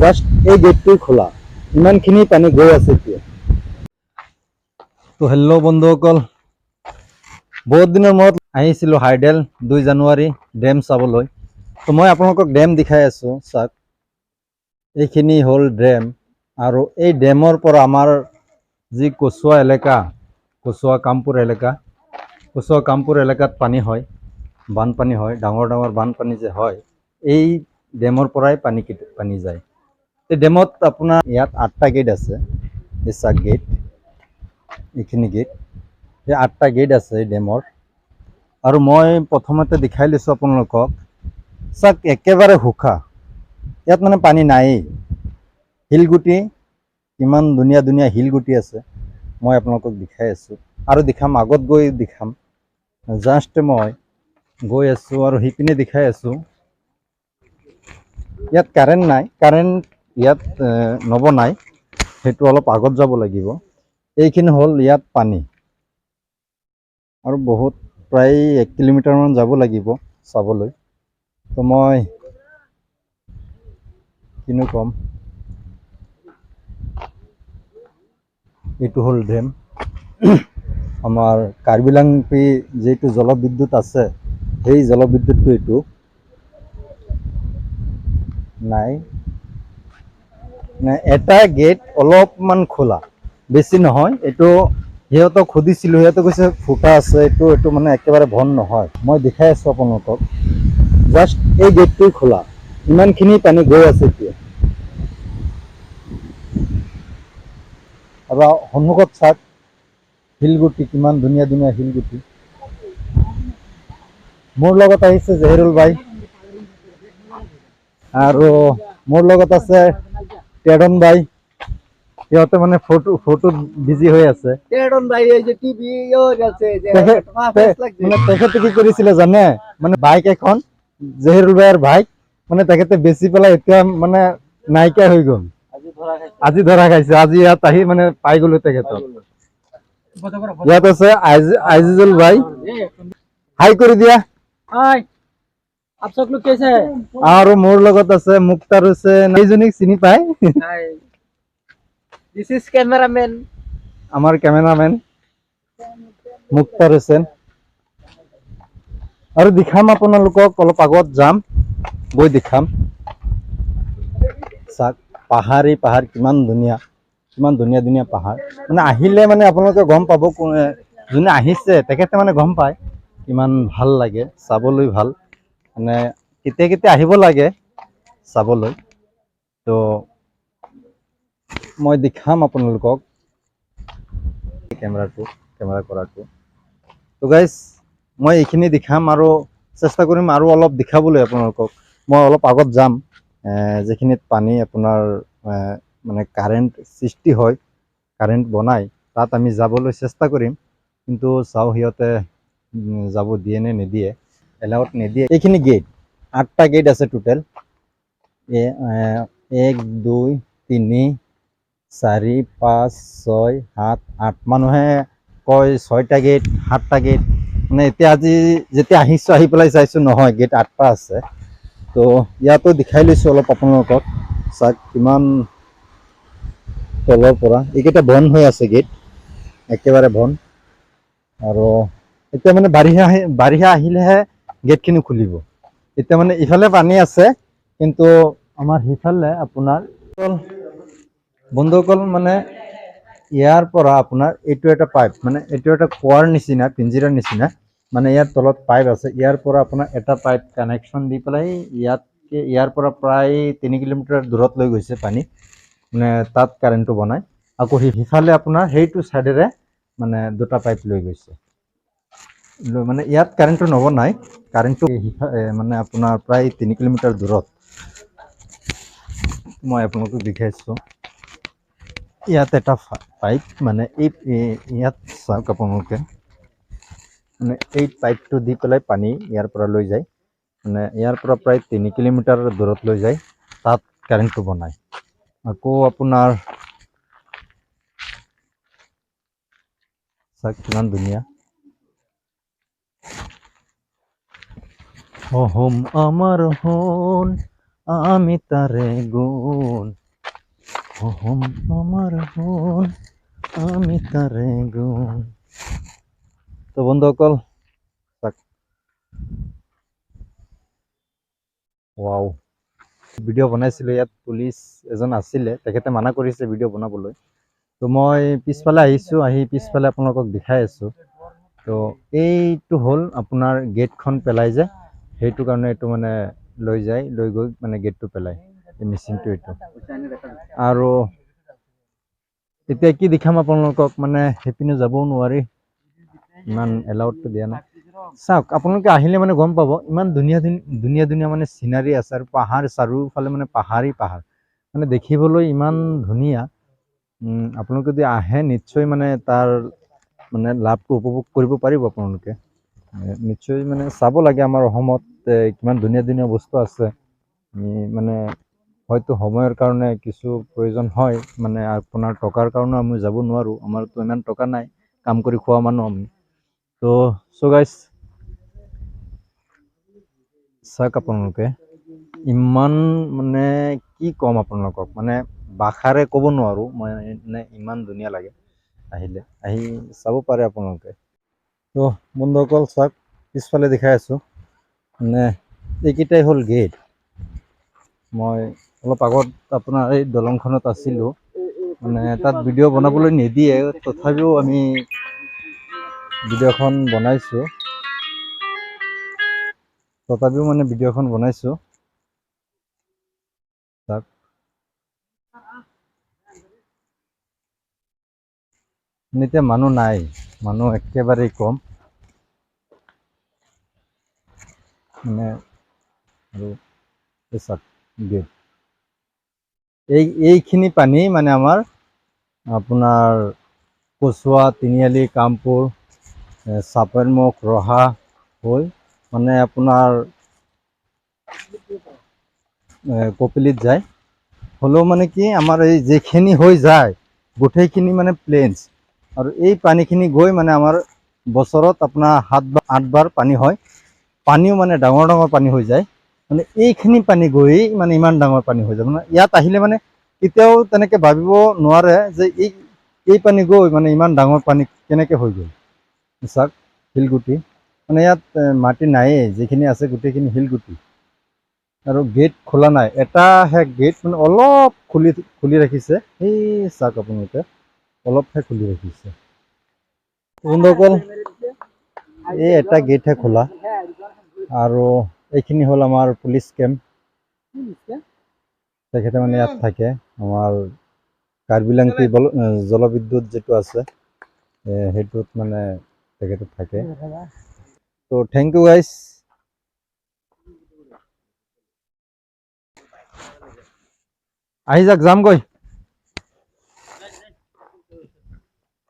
Just এই গেটটো খোলা, ইমানখিনি পানী গৈ আছে এতিয়া। তো হেল্ল' বন্ধুসকল, বহুত দিনৰ মূৰত আহিছিলোঁ হাইডেল 2 জানুৱাৰী ডেম চাবলৈ। তো মই আপোনালোকক ডেম দেখাই আছোঁ। চাওক, এইখিনি হ'ল ডেম, আৰু এই ডেমৰ পৰা আমাৰ যি কচুৱা এলেকা, কচুৱা কামপুৰ এলেকাত পানী হয়, বানপানী হয়, ডাঙৰ ডাঙৰ বানপানী যে হয়, এই ডেমৰ পৰাই পানী যায়। এই ডেমত আপোনাৰ ইয়াত 8টা গেট আছে। এই চাক গেট, এইখিনি গেট, এই 8টা গেট আছে এই ডেমৰ। আৰু মই প্ৰথমতে দেখাই লৈছোঁ আপোনালোকক। চাক, একেবাৰে সুখা, ইয়াত মানে পানী নায়েই। শিলগুটি, ইমান ধুনীয়া ধুনীয়া শিলগুটি আছে, মই আপোনালোকক দেখাই আছোঁ আৰু দেখাম, আগত গৈ দেখাম। জাষ্ট মই গৈ আছোঁ আৰু সিপিনে দেখাই আছোঁ। ইয়াত কাৰেণ্ট নাই, কাৰেণ্ট ইয়াত নবনাই, সেইটো অলপ আগত যাব লাগিব। এইখিনি হ'ল ইয়াত পানী, আৰু বহুত প্ৰায় 1 কিলোমিটাৰমান যাব লাগিব চাবলৈ। তো মই কিনো ক'ম, এইটো হ'ল ডেম। আমাৰ কাৰ্বি আংলঙৰ যিটো জলবিদ্যুৎ আছে, সেই জলবিদ্যুৎটো এইটো নাই, এটা গেট অলপমান খোলা, বেছি নহয়। এইটো সিহঁতক সুধিছিলোঁ, সিহঁতে কৈছে ফুটা আছে, এইটো মানে একেবাৰে বন্ধ নহয়। মই দেখাই আছোঁ আপোনালোকক, জাষ্ট এই গেটটো খোলা, ইমানখিনি পানী গৈ আছে এতিয়া। আৰু সন্মুখত চাওক, শিলগুটি, কিমান ধুনীয়া ধুনীয়া শিলগুটি। মোৰ লগত আহিছে জহিৰুল ভাই, আৰু মোৰ লগত আছে টেডন ভাই। সিহঁতে মানে ফটোত বিজি হৈ আছে। তেখেতে কি কৰিছিলে জানে, মানে বাইক এখন, জহিৰুল ভাইৰ বাইক, মানে তেখেতে বেচি পেলাই এতিয়া মানে নাইকিয়া হৈ গ'ল। আজি ধৰা খাইছে, আজি ইয়াত আহি মানে পাই গ'লো তেখেতক। ইয়াত আছে আজিজুল ভাই, হাই কৰি দিয়া। আৰু মোৰ লগত আছে মুক্তাৰ হুছেইন, এইজনীক চিনি পাই। আমাৰ কেমেৰামেন মুক্তাৰ হুছেইন। আৰু দেখাম আপোনালোকক, অলপ আগত যাম, গৈ দেখাম। চাওক, পাহাৰ কিমান ধুনীয়া, কিমান ধুনীয়া ধুনীয়া পাহাৰ। মানে আহিলে মানে আপোনালোকে গম পাব, যোনে আহিছে তেখেতে মানে গম পায় কিমান ভাল লাগে, চাবলৈ ভাল। মানে কেতিয়া কেতিয়া আহিব লাগে চাবলৈ। তো মই দেখাম আপোনালোকক কেমেৰা কৰাটো। তো গাইজ, মই এইখিনি দেখাম আৰু চেষ্টা কৰিম আৰু অলপ দেখাবলৈ আপোনালোকক। মই অলপ আগত যাম, যিখিনিত পানী আপোনাৰ মানে কাৰেণ্ট সৃষ্টি হয়, কাৰেণ্ট বনাই, তাত আমি যাবলৈ চেষ্টা কৰিম। কিন্তু চাওঁ সিহঁতে যাব দিয়ে নে নিদিয়ে, এলাউড নিদিয়ে। এইখিনি গেট, 8টা গেট আছে টোটেল। 1 2 3 4 5 6 7 8, মানুহে কয় 6টা গেট 7টা গেট। মানে এতিয়া আজি যেতিয়া আহিছোঁ, আহি পেলাই চাইছোঁ নহয়, গেট 8টা আছে। তো ইয়াতো দেখাই লৈছোঁ অলপ আপোনালোকক। চাওক, কিমান তলৰ পৰা এইকেইটা বন্ধ হৈ আছে গেট, একেবাৰে বন্ধ। আৰু এতিয়া মানে বাৰিষা আহিলেহে গেটখিনি খুলিব। এতিয়া মানে ইফালে পানী আছে, কিন্তু আমাৰ সিফালে আপোনাৰ বন্ধুসকল, মানে ইয়াৰ পৰা আপোনাৰ এইটো এটা পাইপ, মানে এইটো এটা কুঁৱাৰ নিচিনা, পিঞ্জিৰাৰ নিচিনা। মানে ইয়াৰ তলত পাইপ আছে, ইয়াৰ পৰা আপোনাৰ এটা পাইপ কানেকশ্যন দি পেলাই ইয়াৰ পৰা প্ৰায় 3 কিলোমিটাৰ দূৰত লৈ গৈছে পানী, মানে তাত কাৰেণ্টটো বনায়। আকৌ সিফালে আপোনাৰ সেইটো চাইডেৰে মানে 2টা পাইপ লৈ গৈছে। মানে ইয়াত কাৰেণ্টটো নবনায়, কাৰেণ্টটো মানে আপোনাৰ প্ৰায় 3 কিলোমিটাৰ দূৰত। মই আপোনালোকক দেখাইছোঁ। ইয়াত এটা পাইপ, মানে ইয়াত চাওক আপোনালোকে, মানে এই পাইপটো দি পেলাই পানী ইয়াৰ পৰা লৈ যায়, মানে ইয়াৰ পৰা প্ৰায় 3 কিলোমিটাৰ দূৰত লৈ যায়, তাত কাৰেণ্টটো বনায়। আকৌ আপোনাৰ চাওক, কিমান ধুনীয়া। অহোম আমাৰ হন আমি তাৰে গুণ অহম আমাৰ গুণ আমি তাৰে গুণ। তো বন্ধুসকল চাওক, ৱাও, ভিডিঅ' বনাইছিলোঁ। ইয়াত পুলিচ এজন আছিলে, তেখেতে মানা কৰিছে ভিডিঅ' বনাবলৈ। তো মই পিছফালে আহিছোঁ, আহি পিছফালে আপোনালোকক দেখাই আছোঁ। তো এইটো হ'ল আপোনাৰ গেটখন পেলাই যে, সেইটো কাৰণে এইটো মানে লৈ গৈ মানে গেটটো পেলাই, এই মেচিনটো এইটো। আৰু এতিয়া কি দেখাম আপোনালোকক, মানে সেইপিনে যাবও নোৱাৰি, ইমান এলাউডটো দিয়া নাই। চাওক, আপোনালোকে আহিলে মানে গম পাব, ইমান ধুনীয়া ধুনীয়া মানে চিনাৰী আছে, আৰু পাহাৰ চাৰিওফালে মানে পাহাৰ মানে দেখিবলৈ ইমান ধুনীয়া। আপোনালোকে যদি আহে নিশ্চয় মানে তাৰ মানে লাভটো উপভোগ কৰিব পাৰিব আপোনালোকে। নিশ্চয় মানে চাব লাগে, আমাৰ অসমত কিমান ধুনীয়া বস্তু আছে। মানে হয়তো সময়ৰ কাৰণে কিছু প্ৰয়োজন হয়, মানে আপোনাৰ টকাৰ কাৰণেও আমি যাব নোৱাৰোঁ, আমাৰতো ইমান টকা নাই, কাম কৰি খোৱা মানুহ আমি। তো গাইজ চাওক, আপোনালোকে ইমান মানে কি ক'ম আপোনালোকক, মানে ভাষাৰে ক'ব নোৱাৰোঁ মই, মানে ইমান ধুনীয়া লাগে। আহি চাব পাৰে আপোনালোকে। তো বন্ধুসকল চাওক, পিছফালে দেখাই আছোঁ, মানে এইকেইটাই হ'ল গেট। মই অলপ আগত আপোনাৰ এই দলংখনত আছিলোঁ, মানে তাত ভিডিঅ' বনাবলৈ নিদিয়ে, তথাপিও আমি ভিডিঅ'খন বনাইছোঁ। মানে ভিডিঅ'খন বনাইছোঁ। তাক এতিয়া মানুহ নাই, মানুহ একেবাৰেই কম, মানে আৰু গেট এইখিনি পানী মানে আমাৰ আপোনাৰ কচুৱা, তিনিআলি, কামপুৰ, চাপৰমুখ, ৰহা হৈ মানে আপোনাৰ কপিলিত যায়। হ'লেও মানে কি, আমাৰ এই যিখিনি হৈ যায় গোটেইখিনি মানে প্লেইনছ, আৰু এই পানীখিনি গৈ মানে আমাৰ বছৰত আপোনাৰ 7 বা 8 বাৰ পানী হয়। পানীও মানে ডাঙৰ পানী হৈ যায়, মানে এইখিনি পানী গৈ মানে ইমান ডাঙৰ পানী হৈ যায়। মানে ইয়াত আহিলে মানে কেতিয়াও তেনেকৈ ভাবিব নোৱাৰে যে এই পানী গৈ মানে ইমান ডাঙৰ পানী কেনেকৈ হৈ গ'ল। চাওক, শিলগুটি, মানে ইয়াত মাটি নায়েই, যিখিনি আছে গোটেইখিনি শিলগুটি। আৰু গেট খোলা নাই, এটাহে গেট মানে অলপ খুলি ৰাখিছে, এই চাওক আপোনালোকে অলপহে খুলি ৰাখিছে। বন্ধুসকল, এই এটা গেটহে খোলা, আৰু এইখিনি হ'ল আমাৰ পুলিচ কেম্প। তেখেতে মানে ইয়াত থাকে, আমাৰ কাৰ্বিলাংকি জলবিদ্যুৎ যিটো আছে সেইটোত মানে তেখেতে থাকে। তো থেংক ইউ গাইজ। আহি যাওক, যামগৈ।